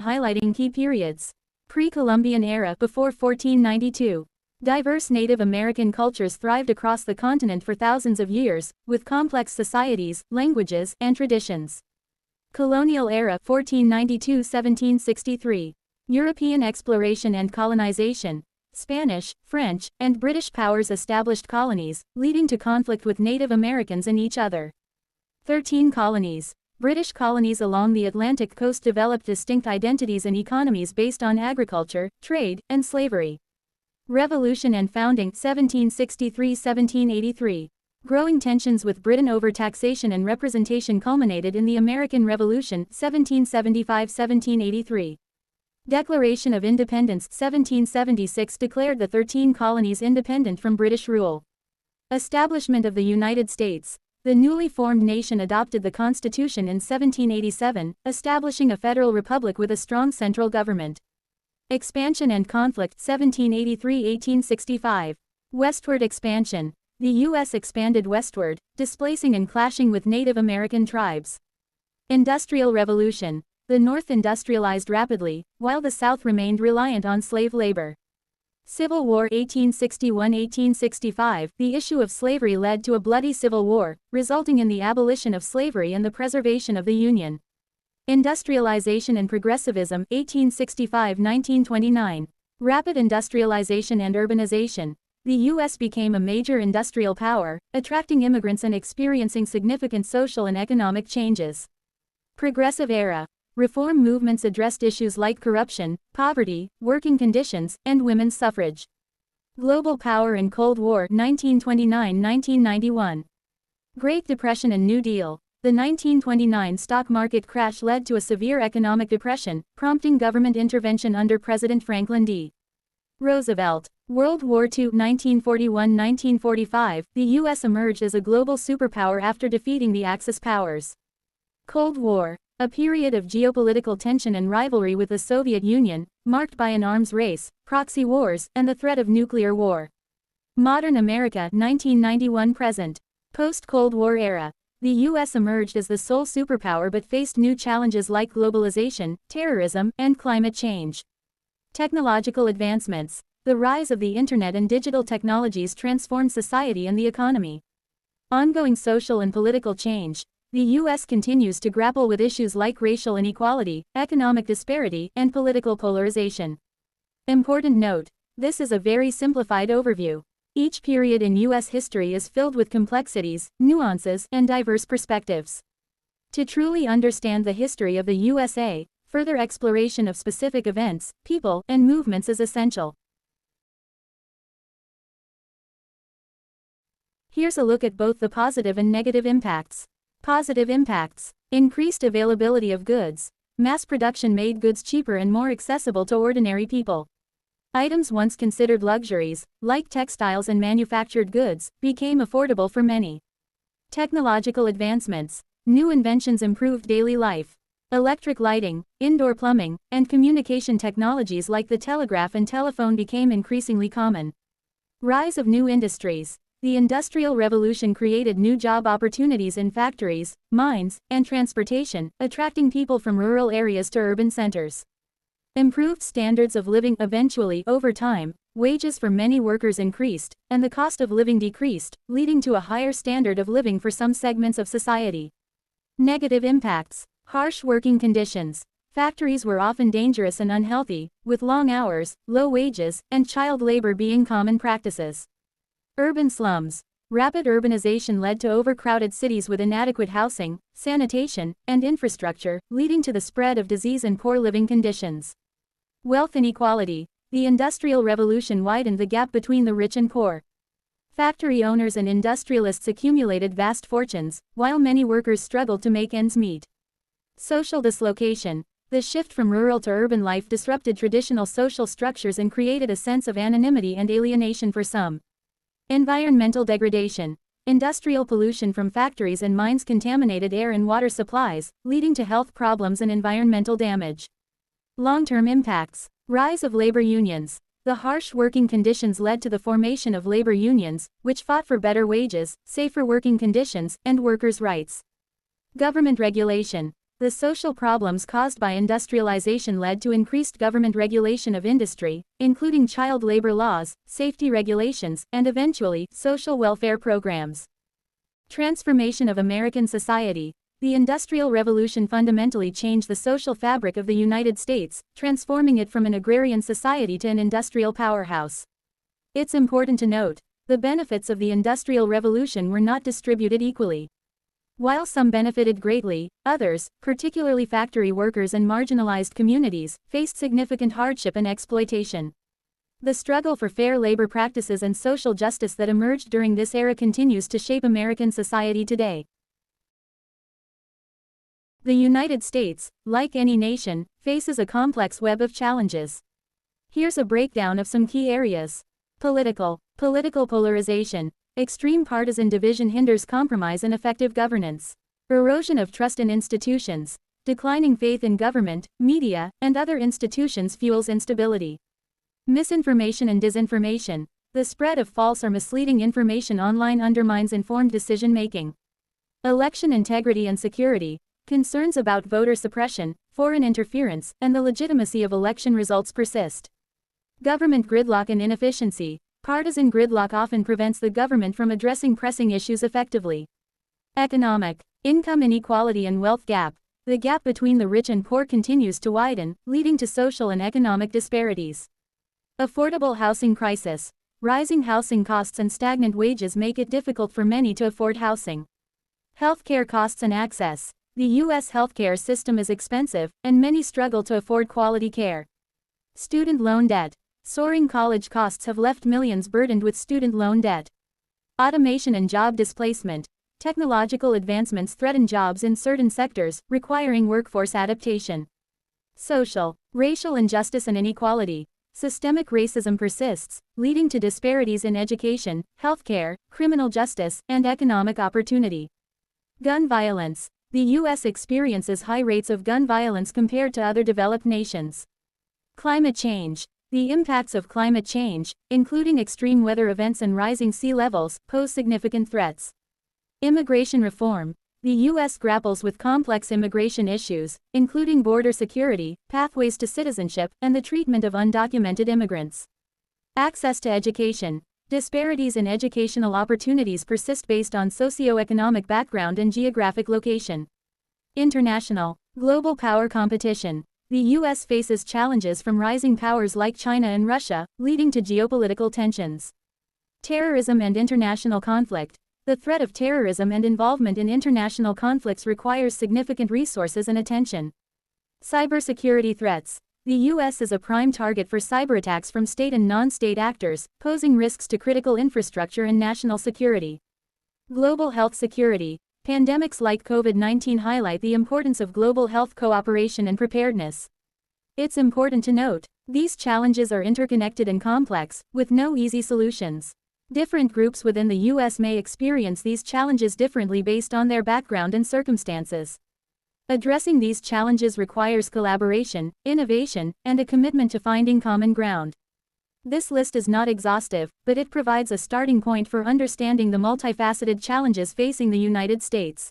highlighting key periods. Pre-Columbian era before 1492. Diverse Native American cultures thrived across the continent for thousands of years, with complex societies, languages, and traditions. Colonial era 1492–1763. European exploration and colonization. Spanish, French, and British powers established colonies, leading to conflict with Native Americans and each other. 13 colonies. British colonies along the Atlantic coast developed distinct identities and economies based on agriculture, trade, and slavery. Revolution and founding 1763–1783. Growing tensions with Britain over taxation and representation culminated in the American Revolution 1775–1783. Declaration of Independence 1776 declared the 13 colonies independent from British rule. Establishment of the United States. The newly formed nation adopted the Constitution in 1787, establishing a federal republic with a strong central government. Expansion and conflict 1783–1865. Westward expansion. The U.S. expanded westward, displacing and clashing with Native American tribes. Industrial Revolution. The North industrialized rapidly, while the South remained reliant on slave labor. Civil War 1861–1865. The issue of slavery led to a bloody civil war, resulting in the abolition of slavery and the preservation of the Union. Industrialization and progressivism 1865–1929. Rapid industrialization and urbanization. The U.S. became a major industrial power, attracting immigrants and experiencing significant social and economic changes. Progressive era. Reform movements addressed issues like corruption, poverty, working conditions, and women's suffrage. Global power and Cold War 1929–1991. Great Depression and New Deal. The 1929 stock market crash led to a severe economic depression, prompting government intervention under President Franklin D. Roosevelt. World War II 1941–1945. The U.S. emerged as a global superpower after defeating the Axis powers. Cold War. A period of geopolitical tension and rivalry with the Soviet Union, marked by an arms race, proxy wars, and the threat of nuclear war. Modern America 1991–present. Post-Cold War era. The U.S. emerged as the sole superpower but faced new challenges like globalization, terrorism, and climate change. Technological advancements. The rise of the Internet and digital technologies transformed society and the economy. Ongoing social and political change. The U.S. continues to grapple with issues like racial inequality, economic disparity, and political polarization. Important note: this is a very simplified overview. Each period in U.S. history is filled with complexities, nuances, and diverse perspectives. To truly understand the history of the USA, further exploration of specific events, people, and movements is essential. Here's a look at both the positive and negative impacts. Positive impacts. Increased availability of goods. Mass production made goods cheaper and more accessible to ordinary people. Items once considered luxuries, like textiles and manufactured goods, became affordable for many. Technological advancements. New inventions improved daily life. Electric lighting, indoor plumbing, and communication technologies like the telegraph and telephone became increasingly common. Rise of new industries. The Industrial Revolution created new job opportunities in factories, mines, and transportation, attracting people from rural areas to urban centers. Improved standards of living. Eventually, over time, wages for many workers increased, and the cost of living decreased, leading to a higher standard of living for some segments of society. Negative impacts. Harsh working conditions. Factories were often dangerous and unhealthy, with long hours, low wages, and child labor being common practices. Urban slums. Rapid urbanization led to overcrowded cities with inadequate housing, sanitation, and infrastructure, leading to the spread of disease and poor living conditions. Wealth inequality. The Industrial Revolution widened the gap between the rich and poor. Factory owners and industrialists accumulated vast fortunes, while many workers struggled to make ends meet. Social dislocation. The shift from rural to urban life disrupted traditional social structures and created a sense of anonymity and alienation for some. Environmental degradation. Industrial pollution from factories and mines contaminated air and water supplies, leading to health problems and environmental damage. Long-term impacts. Rise of labor unions. The harsh working conditions led to the formation of labor unions, which fought for better wages, safer working conditions, and workers' rights. Government regulation. The social problems caused by industrialization led to increased government regulation of industry, including child labor laws, safety regulations, and eventually, social welfare programs. Transformation of American society. The Industrial Revolution fundamentally changed the social fabric of the United States, transforming it from an agrarian society to an industrial powerhouse. It's important to note, the benefits of the Industrial Revolution were not distributed equally. While some benefited greatly, others, particularly factory workers and marginalized communities, faced significant hardship and exploitation. The struggle for fair labor practices and social justice that emerged during this era continues to shape American society today. The United States, like any nation, faces a complex web of challenges. Here's a breakdown of some key areas. Political polarization. Extreme partisan division hinders compromise and effective governance. Erosion of trust in institutions. Declining faith in government, media, and other institutions fuels instability. Misinformation and disinformation. The spread of false or misleading information online undermines informed decision-making. Election integrity and security. Concerns about voter suppression, foreign interference, and the legitimacy of election results persist. Government gridlock and inefficiency. Partisan gridlock often prevents the government from addressing pressing issues effectively. Economic. Income inequality and wealth gap. The gap between the rich and poor continues to widen, leading to social and economic disparities. Affordable housing crisis. Rising housing costs and stagnant wages make it difficult for many to afford housing. Healthcare costs and access. The U.S. healthcare system is expensive, and many struggle to afford quality care. Student loan debt. Soaring college costs have left millions burdened with student loan debt. Automation and job displacement. Technological advancements threaten jobs in certain sectors, requiring workforce adaptation. Social, racial injustice and inequality. Systemic racism persists, leading to disparities in education, healthcare, criminal justice, and economic opportunity. Gun violence. The U.S. experiences high rates of gun violence compared to other developed nations. Climate change. The impacts of climate change, including extreme weather events and rising sea levels, pose significant threats. Immigration reform. The U.S. grapples with complex immigration issues, including border security, pathways to citizenship, and the treatment of undocumented immigrants. Access to education. Disparities in educational opportunities persist based on socioeconomic background and geographic location. International. Global power competition. The U.S. faces challenges from rising powers like China and Russia, leading to geopolitical tensions. Terrorism and international conflict. The threat of terrorism and involvement in international conflicts requires significant resources and attention. Cybersecurity threats. The U.S. is a prime target for cyberattacks from state and non-state actors, posing risks to critical infrastructure and national security. Global health security. Pandemics like COVID-19 highlight the importance of global health cooperation and preparedness. It's important to note, these challenges are interconnected and complex, with no easy solutions. Different groups within the U.S. may experience these challenges differently based on their background and circumstances. Addressing these challenges requires collaboration, innovation, and a commitment to finding common ground. This list is not exhaustive, but it provides a starting point for understanding the multifaceted challenges facing the United States.